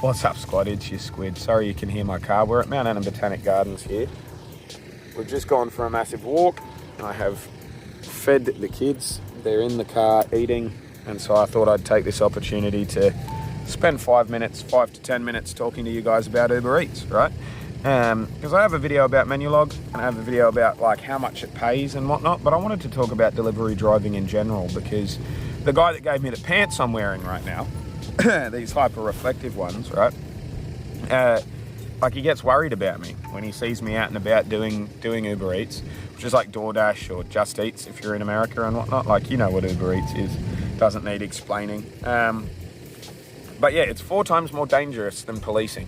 What's up, squad? It's your squid. Sorry you can hear my car. We're at Mount Annan Botanic Gardens here. We've just gone for a massive walk. I have fed the kids. They're in the car eating, and so I thought I'd take this opportunity to spend 5 to 10 minutes talking to you guys about Uber Eats, right? Because I have a video about Menulog and I have a video about like how much it pays and whatnot, but I wanted to talk about delivery driving in general because the guy that gave me the pants I'm wearing right now, these hyper reflective ones, right? Like he gets worried about me when he sees me out and about doing Uber Eats, which is like DoorDash or Just Eats if you're in America and whatnot. Like, you know what Uber Eats is, doesn't need explaining. But yeah, it's 4 times more dangerous than policing,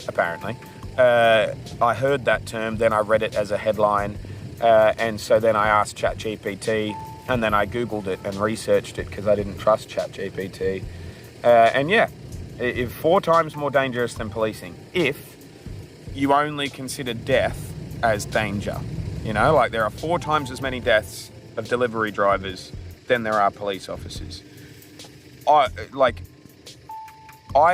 apparently. I heard that term, then I read it as a headline, and so then I asked ChatGPT, and then I Googled it and researched it because I didn't trust ChatGPT. And yeah, it's 4 times more dangerous than policing if you only consider death as danger. You know, like there are 4 times as many deaths of delivery drivers than there are police officers. I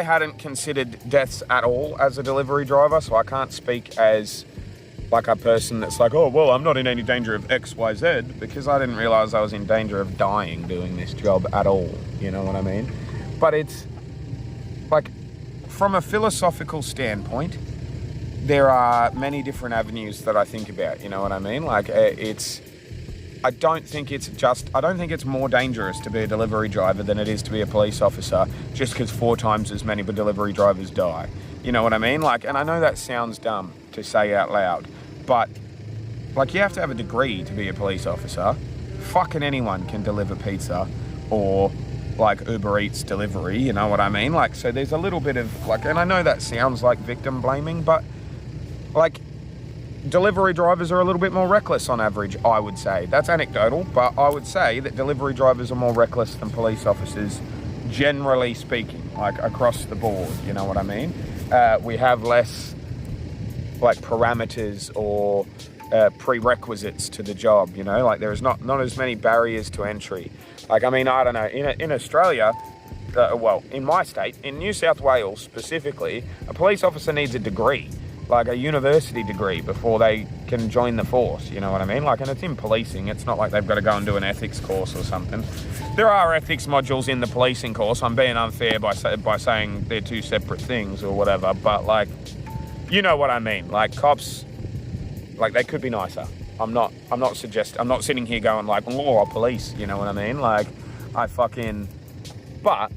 hadn't considered deaths at all as a delivery driver, so I can't speak as like a person that's like, oh, well, I'm not in any danger of X, Y, Z, because I didn't realize I was in danger of dying doing this job at all. You know what I mean? But it's like, from a philosophical standpoint, there are many different avenues that I think about, you know what I mean? Like I don't think it's more dangerous to be a delivery driver than it is to be a police officer just because 4 times as many delivery drivers die. You know what I mean? Like, and I know that sounds dumb to say out loud, but like you have to have a degree to be a police officer. Fucking anyone can deliver pizza or like Uber Eats delivery, you know what I mean? Like, so there's a little bit of like, and I know that sounds like victim blaming, but like, delivery drivers are a little bit more reckless on average, I would say. That's anecdotal, but I would say that delivery drivers are more reckless than police officers, generally speaking, like across the board, you know what I mean? We have less like parameters or prerequisites to the job, you know? Like there's not as many barriers to entry. Like, I mean, I don't know, in Australia, well, in my state, in New South Wales specifically, a police officer needs a degree, like a university degree, before they can join the force, you know what I mean? Like, and it's in policing, it's not like they've got to go and do an ethics course or something. There are ethics modules in the policing course. I'm being unfair by saying they're 2 separate things or whatever, but like, you know what I mean? Like, cops, like, they could be nicer. I'm not sitting here going like, oh, police, you know what I mean? Like, but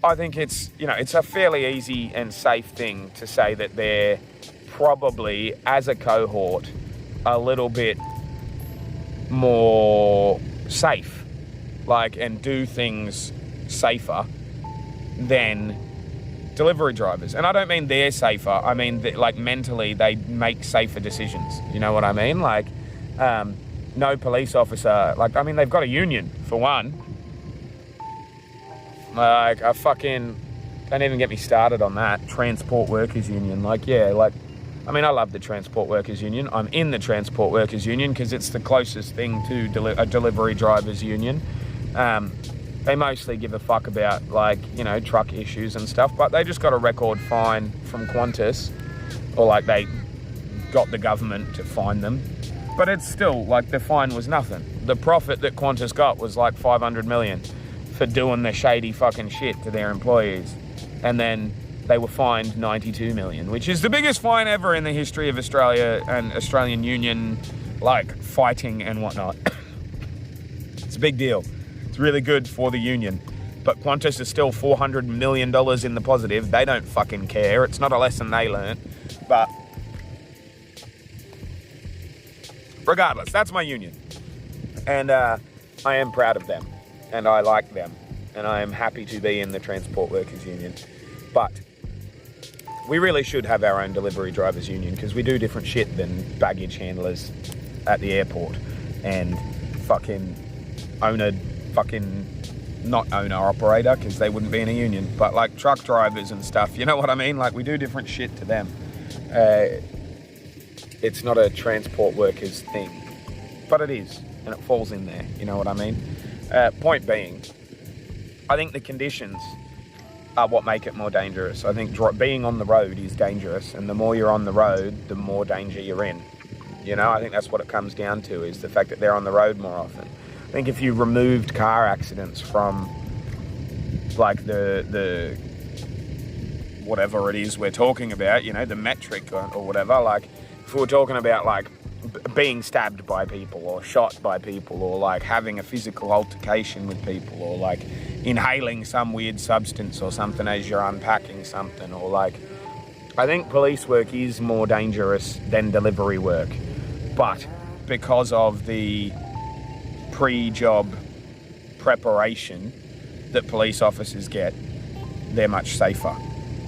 I think it's, you know, it's a fairly easy and safe thing to say that they're probably, as a cohort, a little bit more safe, like, and do things safer than delivery drivers. And I don't mean they're safer, I mean that, like, mentally they make safer decisions, you know what I mean? Like, no police officer, like, I mean, they've got a union, for one. Like, don't even get me started on that. Transport Workers Union. Like, yeah, like, I mean, I love the Transport Workers Union. I'm in the Transport Workers Union because it's the closest thing to a delivery drivers union. They mostly give a fuck about, like, you know, truck issues and stuff, but they just got a record fine from Qantas, or like they got the government to fine them. But it's still, like, the fine was nothing. The profit that Qantas got was like 500 million. For doing the shady fucking shit to their employees. And then they were fined 92 million, which is the biggest fine ever in the history of Australia and Australian Union, like, fighting and whatnot. It's a big deal. It's really good for the union. But Qantas is still $400 million in the positive. They don't fucking care. It's not a lesson they learnt. But regardless, that's my union. And I am proud of them. And I like them, and I am happy to be in the Transport Workers Union. But we really should have our own delivery drivers union, because we do different shit than baggage handlers at the airport and fucking not owner-operator, because they wouldn't be in a union, but like truck drivers and stuff, you know what I mean? Like, we do different shit to them. It's not a transport workers thing, but it is, and it falls in there, you know what I mean? Point being, I think the conditions are what make it more dangerous. I think being on the road is dangerous, and the more you're on the road, the more danger you're in. You know, I think that's what it comes down to, is the fact that they're on the road more often. I think if you removed car accidents from like the whatever it is we're talking about, you know, the metric or whatever, like if we were talking about like being stabbed by people or shot by people or like having a physical altercation with people or like inhaling some weird substance or something as you're unpacking something, or like, I think police work is more dangerous than delivery work, but because of the pre-job preparation that police officers get, they're much safer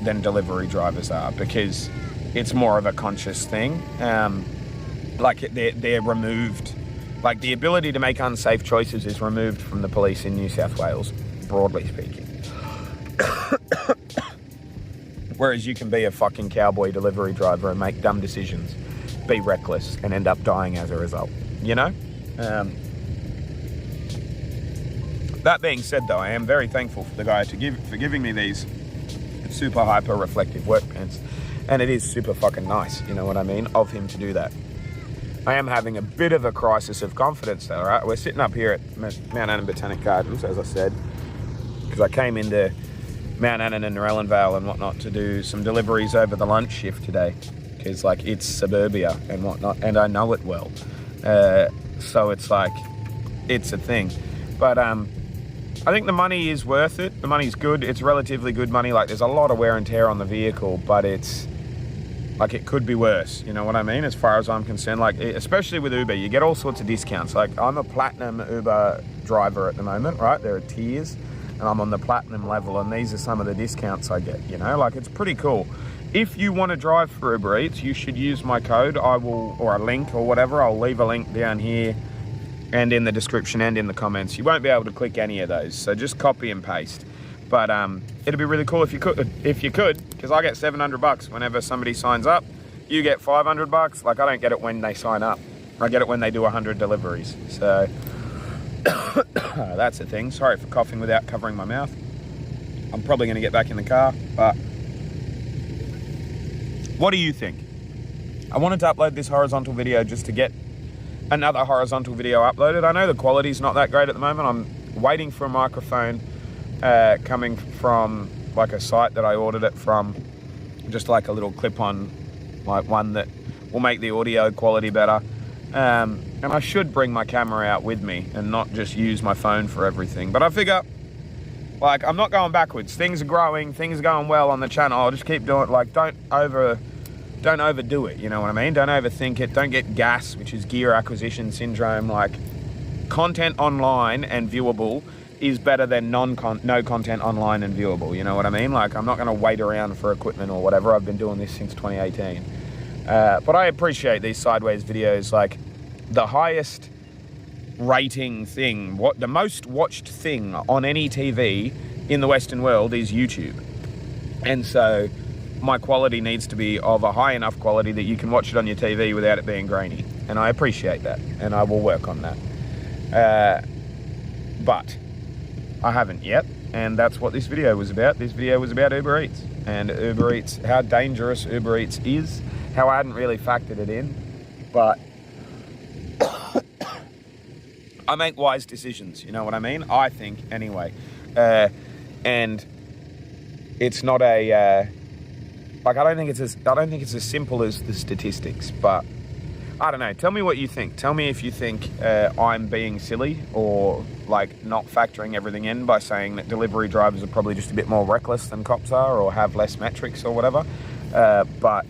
than delivery drivers are, because it's more of a conscious thing. Like they're removed, like the ability to make unsafe choices is removed from the police in New South Wales, broadly speaking. Whereas you can be a fucking cowboy delivery driver and make dumb decisions, be reckless, and end up dying as a result, you know? That being said, though, I am very thankful for the guy for giving me these super hyper reflective work pants, and it is super fucking nice, you know what I mean, of him to do that. I am having a bit of a crisis of confidence though, right? We're sitting up here at Mount Annan Botanic Gardens, as I said, because I came into Mount Annan and Narellan Vale and whatnot to do some deliveries over the lunch shift today, because like it's suburbia and whatnot, and I know it well. So it's like, it's a thing. But I think the money is worth it. The money's good. It's relatively good money. Like there's a lot of wear and tear on the vehicle, but it's like, it could be worse. You know what I mean? As far as I'm concerned, like especially with Uber, you get all sorts of discounts. Like I'm a platinum Uber driver at the moment, right? There are tiers and I'm on the platinum level, and these are some of the discounts I get, you know, like it's pretty cool. If you want to drive for Uber Eats, you should use my code. I will, or a link or whatever. I'll leave a link down here and in the description and in the comments. You won't be able to click any of those, so just copy and paste. But it'd be really cool if you could, because I get $700 whenever somebody signs up. You get $500. Like I don't get it when they sign up. I get it when they do 100 deliveries. So that's the thing. Sorry for coughing without covering my mouth. I'm probably going to get back in the car, but what do you think? I wanted to upload this horizontal video just to get another horizontal video uploaded. I know the quality's not that great at the moment. I'm waiting for a microphone coming from like a site that I ordered it from, just like a little clip-on, like one that will make the audio quality better. And I should bring my camera out with me and not just use my phone for everything. But I figure, like, I'm not going backwards. Things are growing, things are going well on the channel. I'll just keep doing it. Like, don't overdo it, you know what I mean? Don't overthink it. Don't get gas, which is gear acquisition syndrome. Like, content online and viewable is better than no content online and viewable, you know what I mean? Like, I'm not going to wait around for equipment or whatever. I've been doing this since 2018. But I appreciate these sideways videos. Like, the highest rating thing, the most watched thing on any TV in the Western world is YouTube. And so my quality needs to be of a high enough quality that you can watch it on your TV without it being grainy. And I appreciate that, and I will work on that. But I haven't yet, and that's what this video was about. This video was about Uber Eats, and Uber Eats, how dangerous Uber Eats is, how I hadn't really factored it in, but I make wise decisions, you know what I mean? I think, anyway. And it's not a, like, I don't think it's as simple as the statistics, but I don't know. Tell me what you think. Tell me if you think I'm being silly or like not factoring everything in by saying that delivery drivers are probably just a bit more reckless than cops are or have less metrics or whatever. But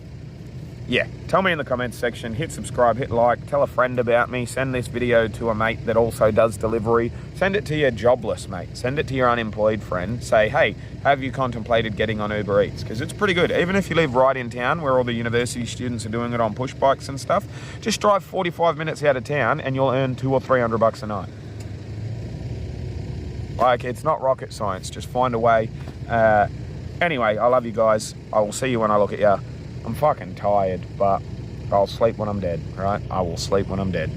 yeah, tell me in the comments section. Hit subscribe, hit like, tell a friend about me, send this video to a mate that also does delivery. Send it to your jobless mate. Send it to your unemployed friend. Say, hey, have you contemplated getting on Uber Eats? Because it's pretty good. Even if you live right in town where all the university students are doing it on push bikes and stuff, just drive 45 minutes out of town and you'll earn $200 or $300 a night. Like, it's not rocket science. Just find a way. Anyway, I love you guys. I will see you when I look at you. I'm fucking tired, but I'll sleep when I'm dead, right? I will sleep when I'm dead.